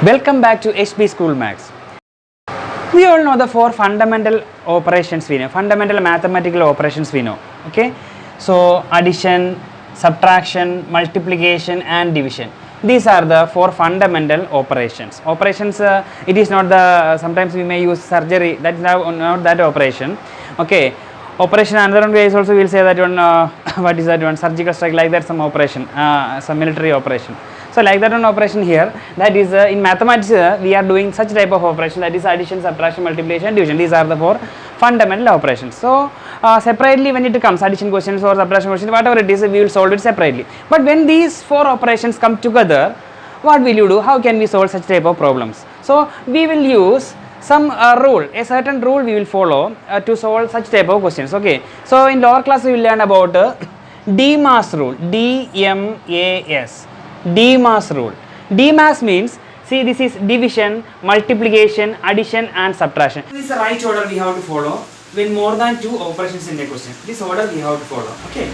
Welcome back to HB School Maths. We all know the four fundamental operations we know, fundamental mathematical operations we know. Okay, so addition, subtraction, multiplication, and division. These are the four fundamental operations. Operations, it is not the, sometimes we may use surgery, that is not that operation. Okay, operation another one way is also we will say that one, what is that one, surgical strike, like that some operation, some military operation. So like that one operation here, that is in mathematics we are doing such type of operation, that is addition, subtraction, multiplication, division. These are the four fundamental operations. So separately when it comes addition questions or subtraction questions, whatever it is, we will solve it separately. But when these four operations come together, what will you do? How can we solve such type of problems? So we will use some rule, a certain rule we will follow to solve such type of questions. Okay, so in lower class we will learn about Dmas rule, D-M-A-S. Dmas rule. Dmas means, see, this is division, multiplication, addition and subtraction. This is the right order we have to follow when more than two operations in a question. This order we have to follow. Okay.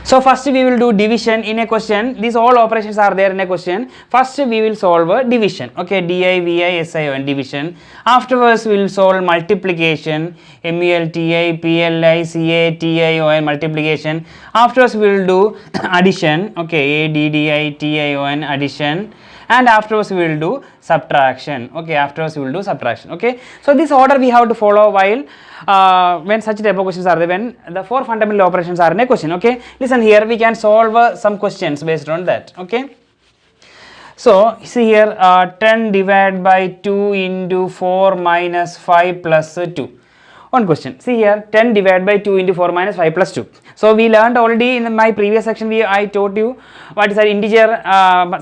So first we will do division in a question. These all operations are there in a question. First we will solve division. Okay, D-I-V-I-S-I-O-N, division. Afterwards we will solve multiplication, M-U-L-T-I-P-L-I-C-A-T-I-O-N, multiplication. Afterwards we will do addition. Okay, A-D-D-I-T-I-O-N, addition. And afterwards we will do subtraction. Okay, afterwards we will do subtraction. Okay, so this order we have to follow while when such type of questions are there, when the four fundamental operations are in a question. Okay, listen here, we can solve some questions based on that. Okay, so see here, 10 divided by 2 into 4 minus 5 plus 2. One question, see here, 10 divided by 2 into 4 minus 5 plus 2. So we learned already in my previous section, I taught you what is an integer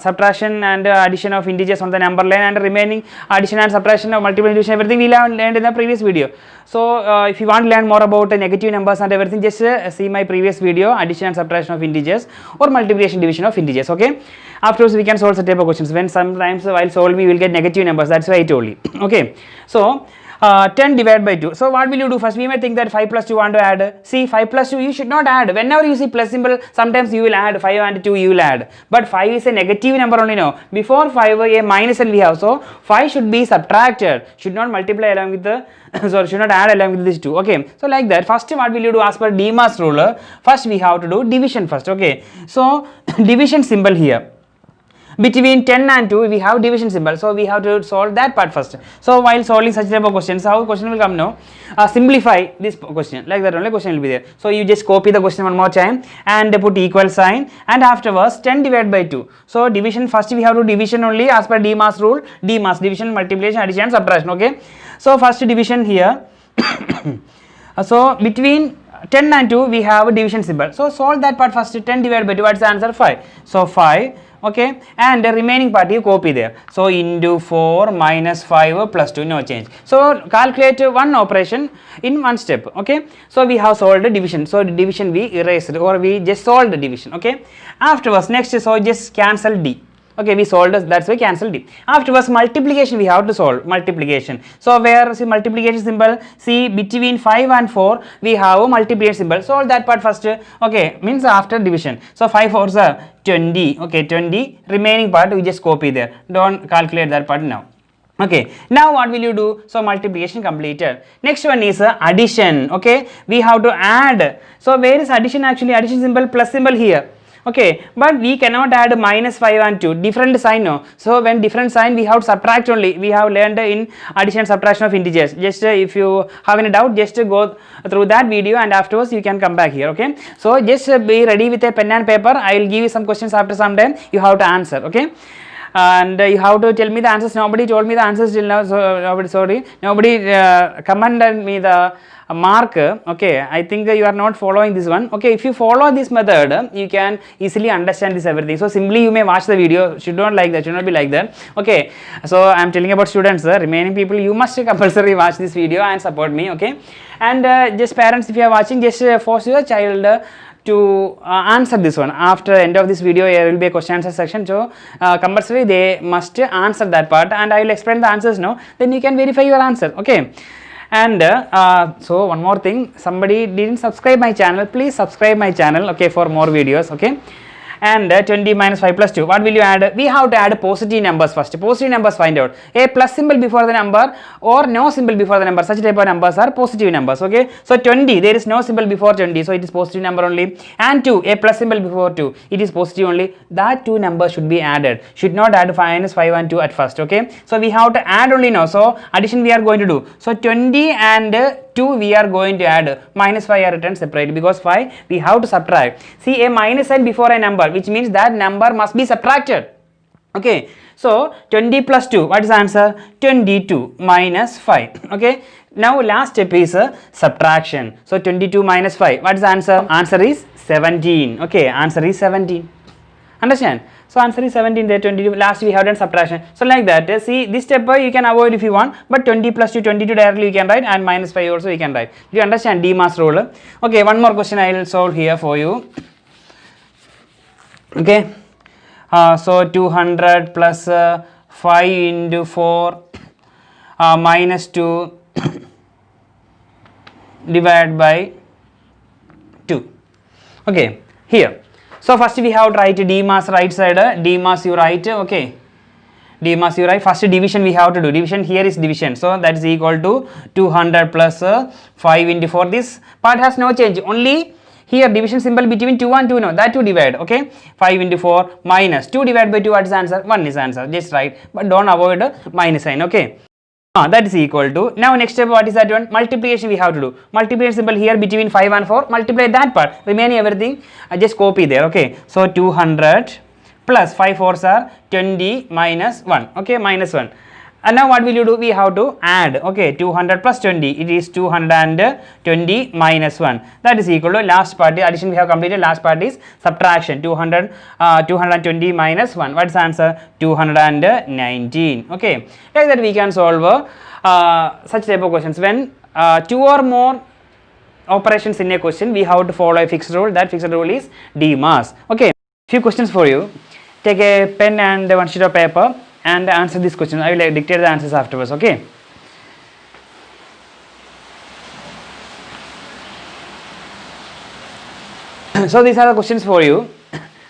subtraction and addition of integers on the number line, and remaining addition and subtraction of multiplication, everything we learned in the previous video. So if you want to learn more about negative numbers and everything, just see my previous video, addition and subtraction of integers or multiplication division of integers. Okay, afterwards we can solve such type of questions when sometimes while solving we will get negative numbers, that's why I told you. Okay, so 10 divided by 2. So what will you do? First we may think that 5 plus 2 want to add. See, 5 plus 2 you should not add. Whenever you see plus symbol, sometimes you will add 5 and 2 you will add. But 5 is a negative number only now. Before 5 a minus n we have. So 5 should be subtracted. Should not multiply along with the sorry, should not add along with this 2. Okay. So like that. First what will you do as per Dmas rule? First we have to do division first. Okay. So division symbol here. Between 10 and 2 we have division symbol, so we have to solve that part first. So while solving such type of questions, how question will come now? Simplify this question, like that only question will be there. So you just copy the question one more time and put equal sign, and afterwards 10 divided by 2. So division, first we have to division only as per Dmas rule. Dmas, division, multiplication, addition and subtraction. Okay, so first division here. So between 10 and 2 we have a division symbol, so solve that part first. 10 divided by 2, what's the answer? 5. So 5. Okay, and the remaining part you copy there. So into 4 minus 5 plus 2, no change. So calculate one operation in one step. Okay, so we have solved the division. So the division we erased, or we just solved the division. Okay, afterwards next, so just cancel D. Okay, we solved, that's why cancel D. Afterwards multiplication we have to solve, multiplication. So where see multiplication symbol, see between 5 and 4 we have a multiplication symbol. Solve that part first. Okay, means after division. So 5 4s are 20. Okay, 20. Remaining part we just copy there. Don't calculate that part now. Okay, now what will you do? So multiplication completed. Next one is addition. Okay, we have to add. So where is addition? Actually addition symbol plus symbol here. Okay, but we cannot add minus 5 and 2, different sign no. So when different sign we have to subtract only. We have learned in addition and subtraction of integers. Just if you have any doubt, just go through that video and afterwards you can come back here. Okay, so just be ready with a pen and paper. I will give you some questions after some time. You have to answer. Okay, and you have to tell me the answers. Nobody told me the answers till now, so nobody commented me the mark. Okay, I think you are not following this one. Okay, if you follow this method you can easily understand this everything. So simply you may watch the video, should not like that, should not be like that. Okay, so I am telling about students, remaining people you must compulsory watch this video and support me. Okay, and just parents, if you are watching, just force your child to answer this one. After end of this video there will be a question answer section, so compulsory they must answer that part, and I will explain the answers now, then you can verify your answer. Okay, and so one more thing, somebody didn't subscribe my channel, please subscribe my channel. Okay, for more videos. Okay, and 20 minus 5 plus 2. What will you add? We have to add positive numbers first. Positive numbers find out. A plus symbol before the number or no symbol before the number. Such type of numbers are positive numbers. Okay. So 20, there is no symbol before 20, so it is positive number only. And 2, a plus symbol before 2, it is positive only. That two numbers should be added. Should not add minus 5 and 2 at first. Okay. So we have to add only now. So addition we are going to do. So 20 and 2 we are going to add. Minus 5 are written separately because 5 we have to subtract. See, a minus sign before a number, which means that number must be subtracted. Okay. So 20 plus 2, what is the answer? 22 minus 5. Okay. Now last step is subtraction. So 22 minus 5, what is the answer? Answer is 17. Okay. Answer is 17. Understand? So answer is 17 there, 22. Last we have done subtraction. So like that, see this step you can avoid if you want, but 20 plus 2, 22 directly you can write, and minus 5 also you can write. Do you understand Dmas rule? Okay, one more question I will solve here for you. Okay, so 200 plus 5 into 4 minus 2 divided by 2. Okay, here. So first we have to write Dmas right side, Dmas you write, okay. Dmas you write, first division we have to do, division here is division, so that is equal to 200 plus 5 into 4, this part has no change, only here division symbol between 2 and 2, no, that 2 divide, okay. 5 into 4 minus 2 divided by 2, what is the answer? 1 is the answer, just write, but don't avoid minus sign, okay. That is equal to, now next step what is that one? Multiplication we have to do. Multiplication symbol here between 5 and 4, multiply that part, remaining everything just copy there, okay. So 200 plus 5 4s are 20 minus 1, okay, minus 1. And now what will you do? We have to add, okay, 200 plus 20, it is 220 minus 1, that is equal to last part, addition we have completed, last part is subtraction, 220 minus 1, what is the answer? 219, okay. Like that we can solve such type of questions. When 2 or more operations in a question, we have to follow a fixed rule, that fixed rule is Dmas, okay. Few questions for you, take a pen and one sheet of paper and answer this question. I will dictate the answers afterwards, okay. So these are the questions for you.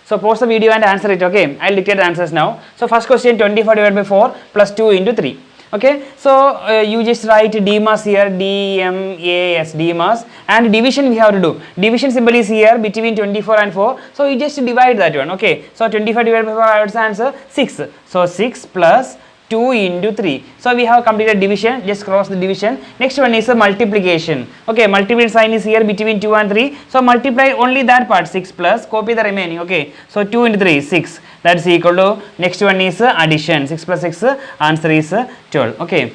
So pause the video and answer it, okay. I will dictate the answers now. So first question, 24 divided by 4 plus 2 into 3. Okay, so you just write Dmas here, D-M-A-S, Dmas, and division we have to do. Division symbol is here between 24 and 4, so you just divide that one, okay. So 25 divided by 4, what's the answer? 6. So 6 plus 2 into 3. So we have completed division, just cross the division. Next one is a multiplication. Okay, multiplication sign is here between 2 and 3. So multiply only that part, 6 plus, copy the remaining, okay. So 2 into 3, 6. That is equal to, next one is addition, 6 plus 6, answer is 12, okay.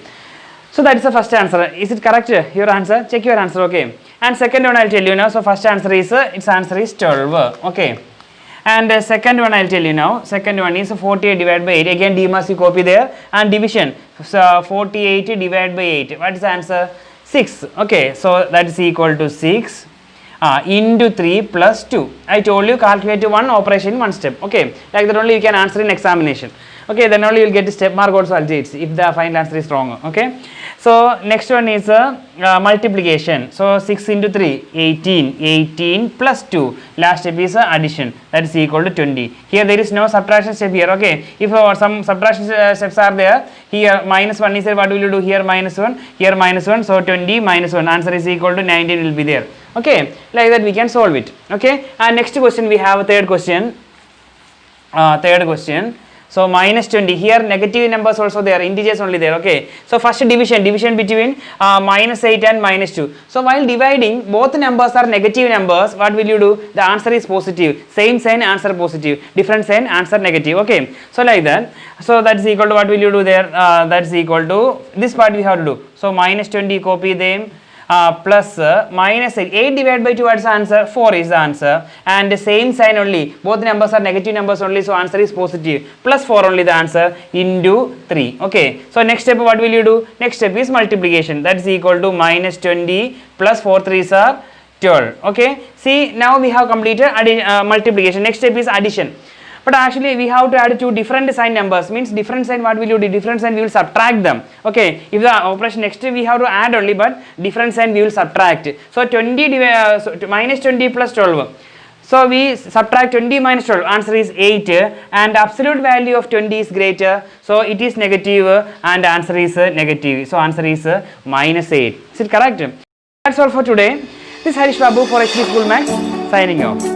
So that is the first answer. Is it correct, your answer? Check your answer, okay. And second one I will tell you now. So first answer is, its answer is 12, okay. And second one I will tell you now. Second one is 48 divided by 8. Again Dmas you copy there, and division. So 48 divided by 8. What is the answer? 6. Okay. So that is equal to 6 into 3 plus 2. I told you calculate one operation in one step. Okay. Like that only you can answer in examination. Okay. Then only you will get the step mark also if the final answer is wrong. Okay. So next one is multiplication. So 6 into 3, 18. 18 plus 2. Last step is addition. That is equal to 20. Here there is no subtraction step here. Okay. If some subtraction steps are there, here minus 1 is there. What will you do? Here minus 1. Here minus 1. So 20 minus 1. Answer is equal to 19 will be there. Okay. Like that we can solve it. Okay. And next question we have a third question. So minus 20, here negative numbers also there, integers only there, okay. So first division between minus 8 and minus 2. So while dividing, both numbers are negative numbers, what will you do? The answer is positive, same sign answer positive, different sign answer negative, okay. So like that, so that is equal to, what will you do there? That is equal to, this part we have to do. So minus 20, copy them. Plus minus 8. 8 divided by 2, what is the answer? 4 is the answer. And the same sign only. Both numbers are negative numbers only, so answer is positive. Plus 4 only the answer into 3. Okay. So next step what will you do? Next step is multiplication. That is equal to minus 20 plus 4 3s are 12. Okay. See, now we have completed multiplication. Next step is addition. But actually we have to add two different sign numbers, means different sign, what will you do? Different sign we will subtract them. Okay, if the operation next we have to add only, but different sign we will subtract. So minus 20 plus 12. So we subtract 20 minus 12, answer is 8, and absolute value of 20 is greater, so it is negative, and answer is negative. So answer is minus 8. Is it correct? That's all for today. This is Harish Babu for HB School Maths signing off.